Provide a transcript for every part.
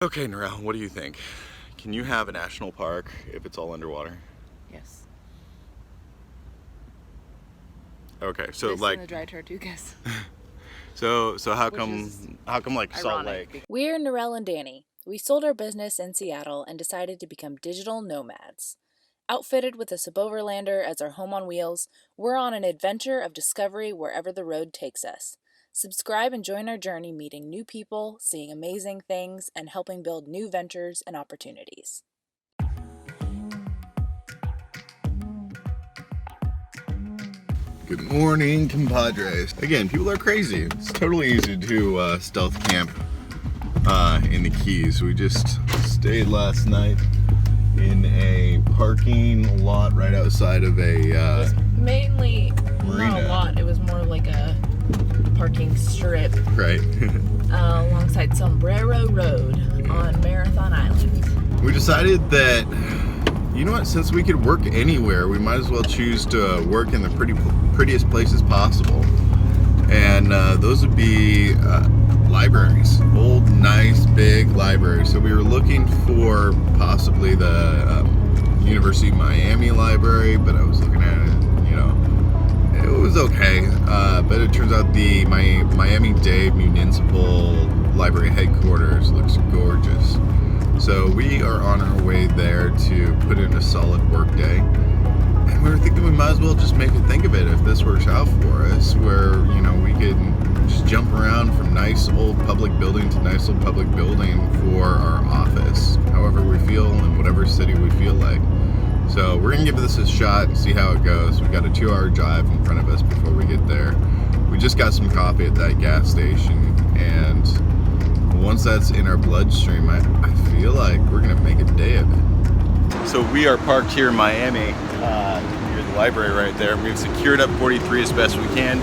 Okay, Norelle, what do you think? Can you have a national park if it's all underwater? Yes. Okay, so This like and the dry Tortugas. so how Which come is like Salt ironic. Lake? We're Norelle and Danny. We sold our business in Seattle and decided to become digital nomads. Outfitted with a suboverlander as our home on wheels, we're on an adventure of discovery wherever the road takes us. Subscribe and join our journey meeting new people, seeing amazing things, and helping build new ventures and opportunities. Good morning, compadres. Again, people are crazy. It's totally easy to stealth camp in the Keys. We just stayed last night in a parking lot right outside of It was a mainly marina. not a lot. It was more like a parking strip right. alongside Sombrero Road on Marathon Island. We decided that, you know what, since we could work anywhere, we might as well choose to work in the prettiest places possible. And those would be libraries, old, nice, big libraries. So we were looking for possibly the University of Miami library, but I was looking at it, you know, it was okay. But it turns out the Miami-Dade Municipal Library headquarters looks gorgeous. So we are on our way there to put in a solid work day. And we were thinking we might as well just make a think of it if this works out for us, where, you know, we could just jump around from nice old public building to nice old public building for our office, however we feel in whatever city we feel like. So we're gonna give this a shot and see how it goes. We've got a 2-hour drive in front of us before we get there. We just got some coffee at that gas station, and once that's in our bloodstream, I feel like we're gonna make a day of it. So we are parked here in Miami, near the library right there. We've secured up 43 as best we can,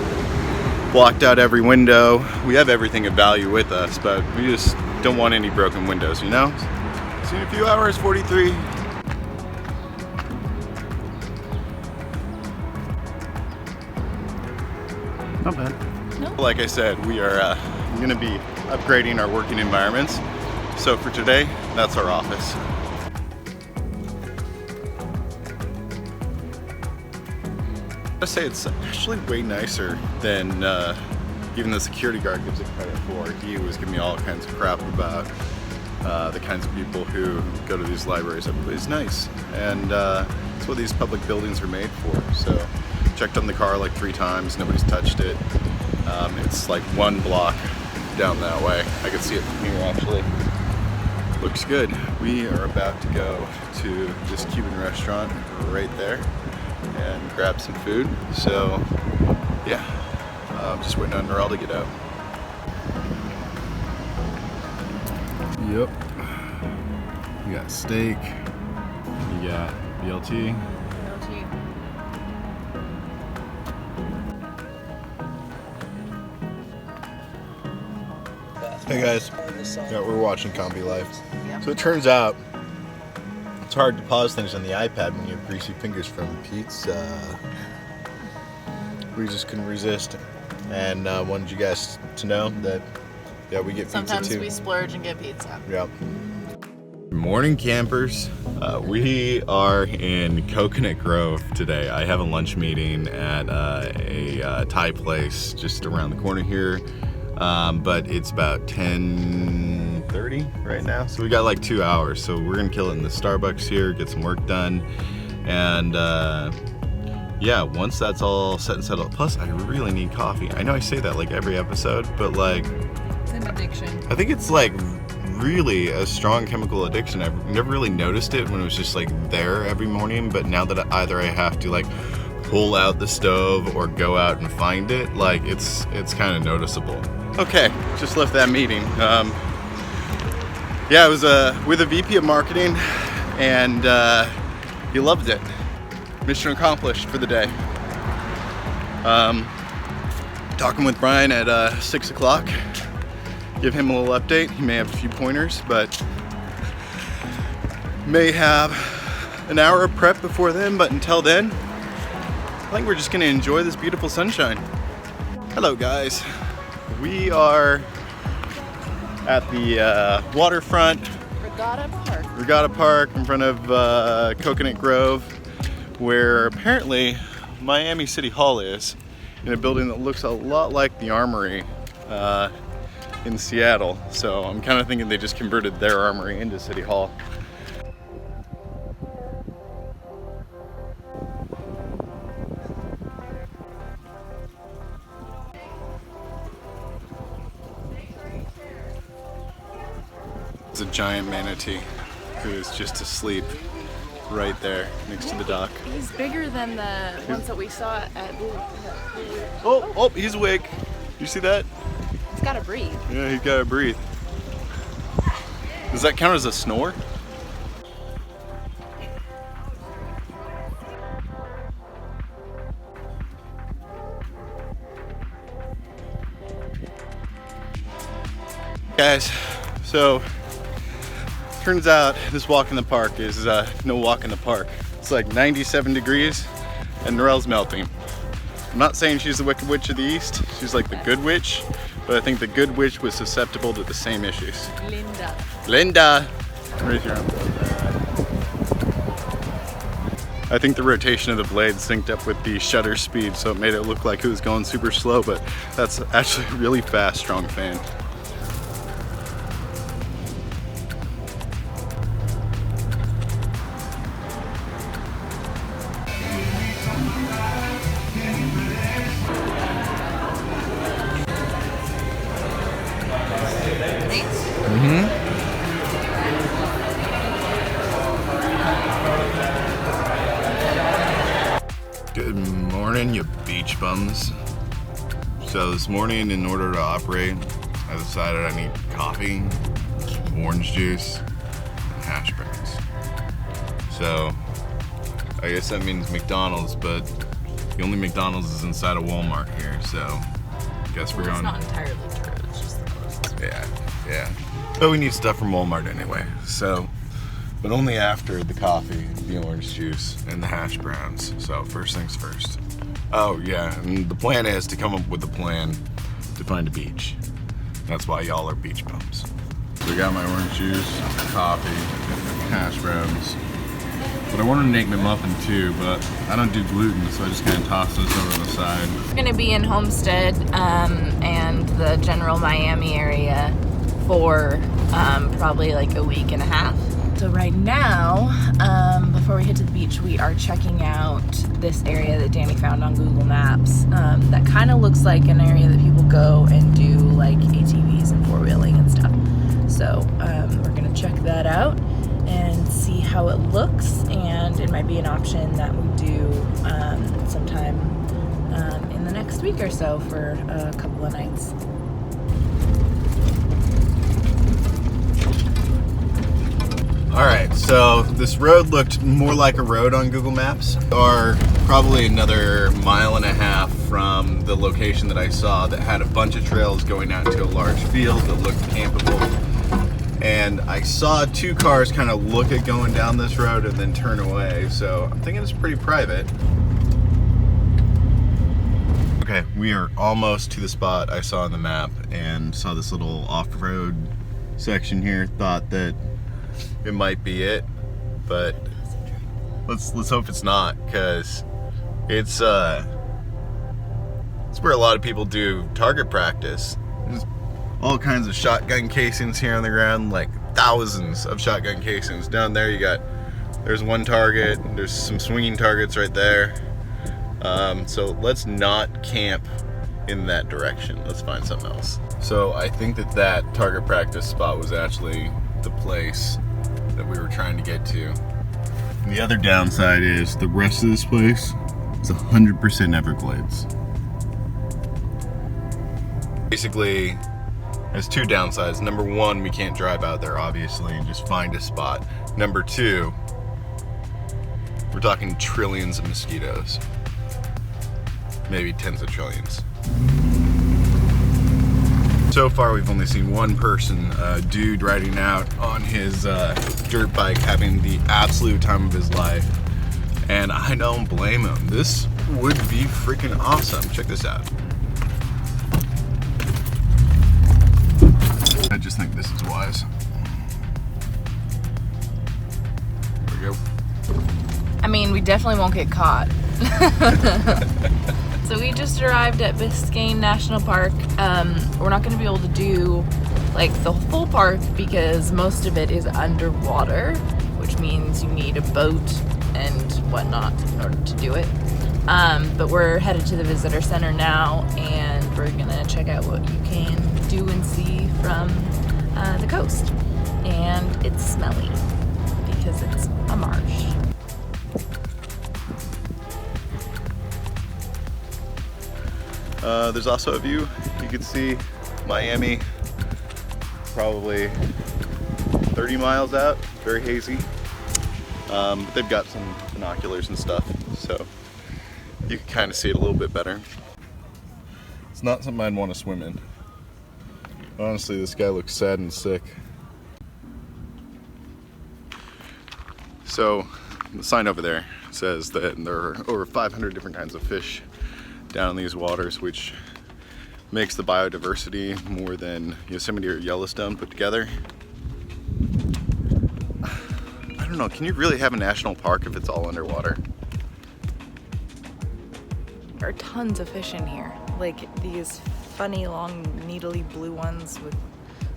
blocked out every window. We have everything of value with us, but we just don't want any broken windows, you know? See you in a few hours, 43. Not bad. No. Like I said, we are going to be upgrading our working environments. So for today, that's our office. I say it's actually way nicer than even the security guard gives it credit for. He was giving me all kinds of crap about the kinds of people who go to these libraries. Everybody's nice, and that's what these public buildings are made for. So checked on the car like 3 times, nobody's touched it. It's like 1 block down that way. I can see it from here actually. Looks good. We are about to go to this Cuban restaurant right there and grab some food. So yeah, I'm just waiting on Norelle to get out. Yep. You got steak, you got BLT. Hey guys, yeah, we're watching Combi Life. Yeah. So it turns out it's hard to pause things on the iPad when you have greasy fingers from pizza. We just couldn't resist, and wanted you guys to know that, yeah, we get Sometimes pizza too. we splurge and get pizza. Yep. Morning, campers. We are in Coconut Grove today. I have a lunch meeting at a Thai place just around the corner here. But it's about 10:30 right now, so we got like 2 hours. So we're gonna kill it in the Starbucks here, get some work done, and yeah, once that's all set and settled. Plus, I really need coffee. I know I say that like every episode, but like, It's an addiction. I think it's like really a strong chemical addiction. I've never really noticed it when it was just like there every morning, but now that either I have to like pull out the stove or go out and find it, like it's kind of noticeable. Okay, just left that meeting. Yeah, I was with a VP of marketing, and he loved it. Mission accomplished for the day. Talking with Brian at 6 o'clock. Give him a little update. He may have a few pointers, but may have an hour of prep before then. But until then, I think we're just gonna enjoy this beautiful sunshine. Hello guys. We are at the waterfront. Regatta Park in front of Coconut Grove, where apparently Miami City Hall is, in a building that looks a lot like the Armory in Seattle. So I'm kind of thinking they just converted their Armory into City Hall. It's a giant manatee who is just asleep right there next to the dock. He's bigger than the ones that we saw at Blue. Oh, he's awake. You see that? He's gotta breathe. Yeah, he's gotta breathe. Does that count as a snore? Guys, so turns out this walk in the park is no walk in the park. It's like 97 degrees and Norelle's melting. I'm not saying she's the Wicked Witch of the East. She's like the good witch, but I think the good witch was susceptible to the same issues. Linda! Raise your arm. I think the rotation of the blade synced up with the shutter speed, so it made it look like it was going super slow, but that's actually a really fast, strong fan. Good morning, you beach bums. So this morning, in order to operate, I decided I need coffee, orange juice, and hash browns. So I guess that means McDonald's, but the only McDonald's is inside a Walmart here, so I guess we're going. It's not entirely true, it's just the closest. Yeah. But we need stuff from Walmart anyway, so, but only after the coffee, the orange juice, and the hash browns. So first things first. Oh yeah, and the plan is to come up with a plan to find a beach. That's why y'all are beach bums. So we got my orange juice, coffee, hash browns. But I wanted to make my muffin too, but I don't do gluten, so I just kind of toss those over the side. We're gonna be in Homestead and the general Miami area for probably like a week and a half. So right now, before we head to the beach, we are checking out this area that Danny found on Google Maps that kind of looks like an area that people go and do like ATVs and four-wheeling and stuff. So we're gonna check that out and see how it looks, and it might be an option that we do sometime in the next week or so for a couple of nights. Alright, so this road looked more like a road on Google Maps, or probably another mile and a half from the location that I saw that had a bunch of trails going out into a large field that looked campable. And I saw two cars kind of look at going down this road and then turn away, so I'm thinking it's pretty private. Okay, we are almost to the spot I saw on the map and saw this little off-road section here. Thought that it might be it, but let's hope it's not, because it's where a lot of people do target practice. There's all kinds of shotgun casings here on the ground, like thousands of shotgun casings. Down there there's one target, there's some swinging targets right there. So let's not camp in that direction. Let's find something else. So I think that target practice spot was actually the place that we were trying to get to. And the other downside is the rest of this place is 100% Everglades. Basically, there's two downsides. Number one, we can't drive out there, obviously, and just find a spot. Number two, we're talking trillions of mosquitoes. Maybe tens of trillions. So far, we've only seen one person, a dude riding out on his dirt bike, having the absolute time of his life. And I don't blame him. This would be freaking awesome. Check this out. I just just think this is wise. There we go. I mean, we definitely won't get caught. So we just arrived at Biscayne National Park. We're not going to be able to do like the full park because most of it is underwater, which means you need a boat and whatnot in order to do it. But we're headed to the visitor center now, and we're going to check out what you can do and see from the coast. And it's smelly because it's a marsh. There's also a view. You can see Miami, probably 30 miles out, very hazy. But they've got some binoculars and stuff, so you can kind of see it a little bit better. It's not something I'd want to swim in. Honestly, this guy looks sad and sick. So, the sign over there says that there are over 500 different kinds of fish down in these waters, which makes the biodiversity more than Yosemite or Yellowstone put together. I don't know, can you really have a national park if it's all underwater? There are tons of fish in here, like these funny long needly blue ones with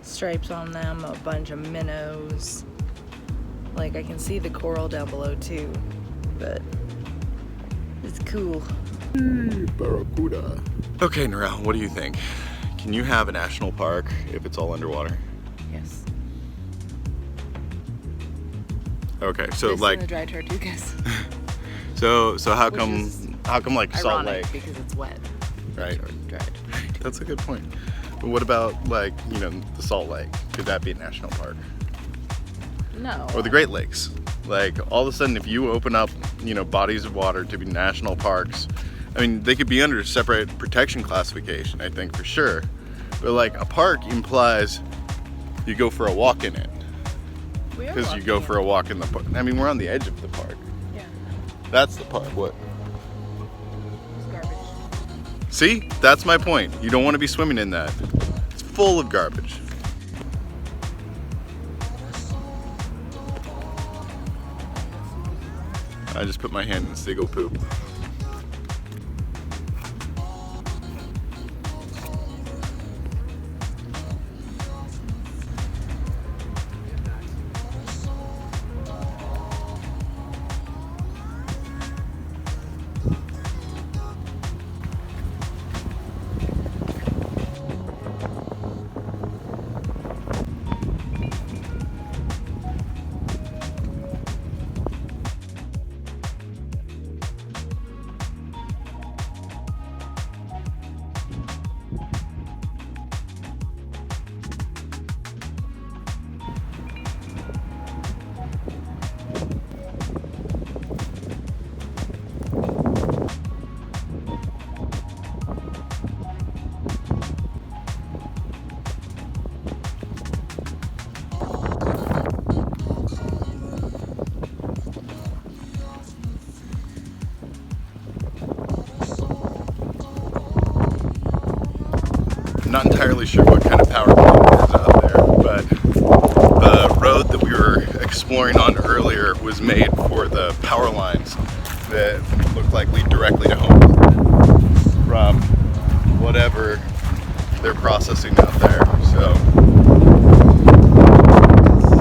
stripes on them, a bunch of minnows. Like I can see the coral down below too, but it's cool. Barracuda. Okay, Norelle, what do you think? Can you have a national park if it's all underwater? Yes. Okay, so This like and the dry tortugas. so how Which come is like Salt ironic Lake, because it's wet. right? Dried. That's a good point. But what about like, the Salt Lake? Could that be a national park? No. Or the Great Lakes? Like all of a sudden if you open up, bodies of water to be national parks, I mean, they could be under separate protection classification, I think, for sure. But like a park implies you go for a walk in it. Because you go for a walk in the park. I mean, we're on the edge of the park. Yeah. That's the park. What? It's garbage. See? That's my point. You don't want to be swimming in that. It's full of garbage. I just put my hand in Seagull poop. I'm not entirely sure what kind of power plant is out there, but the road that we were exploring on earlier was made for the power lines that look like lead directly to home from whatever they're processing out there. So it's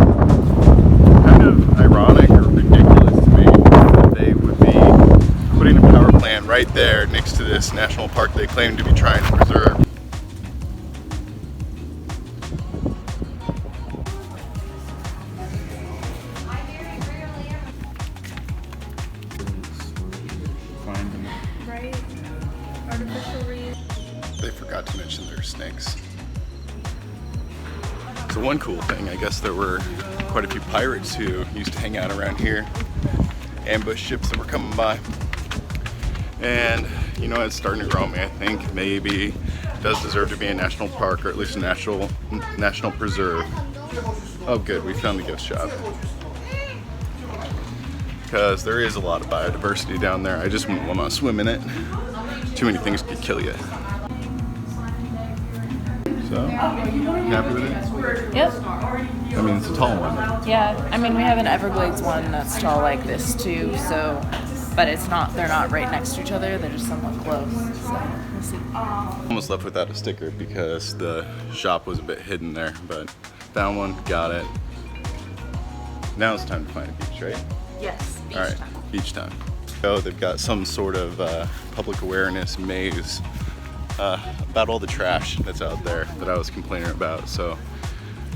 kind of ironic or ridiculous to me that they would be putting a power plant right there next to this national park they claim to be trying to preserve. Right? Artificial reef. They forgot to mention there are snakes. So one cool thing, I guess there were quite a few pirates who used to hang out around here, ambush ships that were coming by. And it's starting to grow on me. I think maybe it does deserve to be a national park, or at least a national preserve. Oh good, we found the gift shop. Because there is a lot of biodiversity down there. I just wouldn't want to swim in it. Too many things could kill you. So, you happy with it? Yep. I mean, it's a tall one. Yeah, I mean, we have an Everglades one that's tall like this too, so, but it's not, they're not right next to each other, they're just somewhat close, so we'll see. Almost left without a sticker because the shop was a bit hidden there, but found one, got it. Now it's time to find a beach, right? Yes, beach All right, time. beach time. So they've got some sort of public awareness maze about all the trash that's out there that I was complaining about, so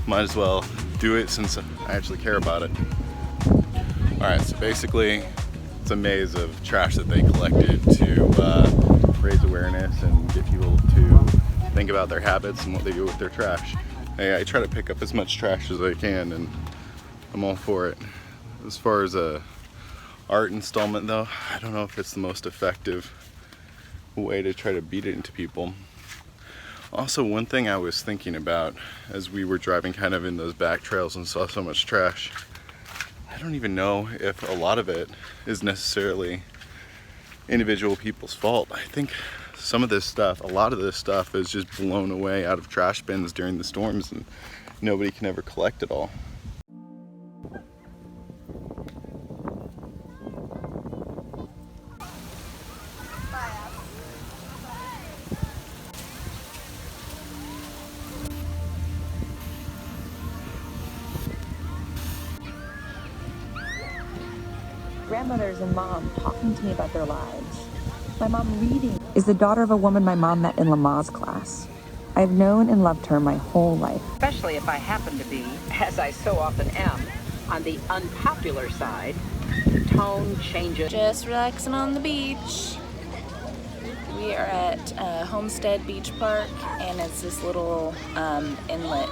might as well do it since I actually care about it. All right, so basically it's a maze of trash that they collected to raise awareness and get people to think about their habits and what they do with their trash. I try to pick up as much trash as I can, and I'm all for it. As far as a art installment though, I don't know if it's the most effective way to try to beat it into people. Also, one thing I was thinking about as we were driving kind of in those back trails and saw so much trash, I don't even know if a lot of it is necessarily individual people's fault. I think some of this stuff, a lot of this stuff is just blown away out of trash bins during the storms and nobody can ever collect it all. Grandmothers and mom talking to me about their lives. My mom reading is the daughter of a woman my mom met in Lamaze class. I've known and loved her my whole life. Especially if I happen to be, as I so often am, on the unpopular side, the tone changes. Just relaxing on the beach. We are at Homestead Beach Park, and it's this little inlet.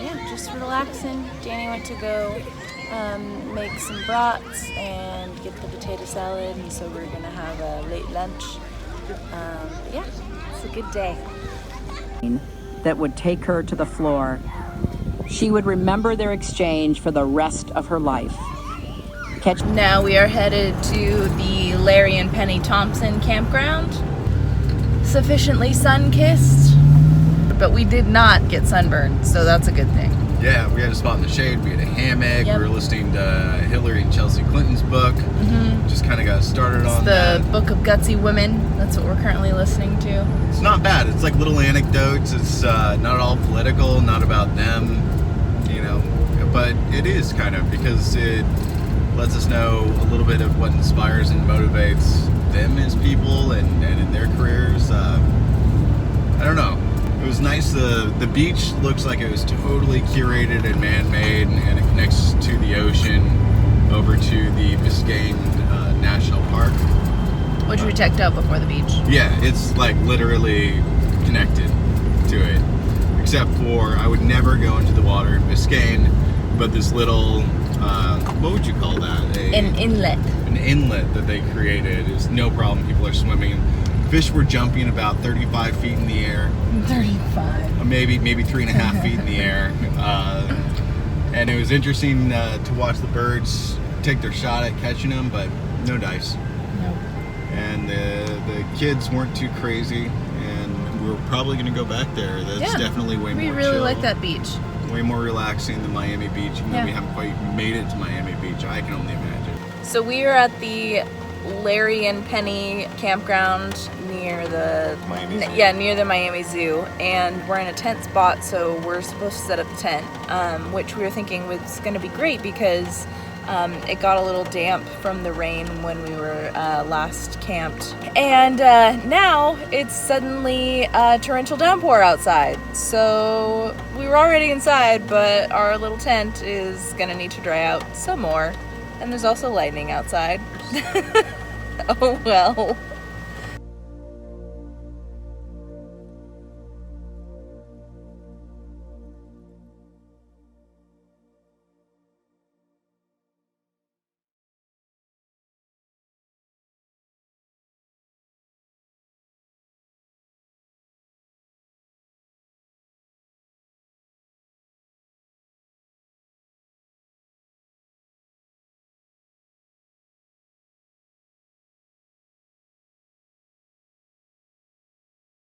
Yeah, just relaxing. Danny went to go make some brats and get the potato salad, and so we're gonna have a late lunch. Yeah, it's a good day. That would take her to the floor. She would remember their exchange for the rest of her life. Now we are headed to the Larry and Penny Thompson campground. Sufficiently sun-kissed, but we did not get sunburned, so that's a good thing. Yeah, we had a spot in the shade, we had a hammock, Yep. We were listening to Hillary and Chelsea Clinton's book. Just kind of got started on The that. Book of Gutsy Women, that's what we're currently listening to. It's not bad, it's like little anecdotes, it's not at all political, not about them, you know, but it is kind of, because it lets us know a little bit of what inspires and motivates them as people and in their careers. I don't know. It was nice. The beach looks like it was totally curated and man-made, and it connects to the ocean over to the Biscayne National Park. Which we checked out before the beach. Yeah, it's like literally connected to it. Except for I would never go into the water in Biscayne, but this little, what would you call that? An inlet. An inlet that they created is no problem. People are swimming. Fish were jumping about 35 feet in the air. 35. Maybe 3.5 feet in the air. And it was interesting to watch the birds take their shot at catching them, but no dice. No. And the kids weren't too crazy, and we're probably going to go back there. That's definitely way more chill. We really like that beach. Way more relaxing than Miami Beach, even though Yeah. we haven't quite made it to Miami Beach. I can only imagine. So we are at the Larry and Penny campground near the Miami Zoo. near the Miami Zoo, and we're in a tent spot, so we're supposed to set up the tent, which we were thinking was going to be great because it got a little damp from the rain when we were last camped, and now it's suddenly a torrential downpour outside. So we were already inside, but our little tent is going to need to dry out some more. And there's also lightning outside. Oh well.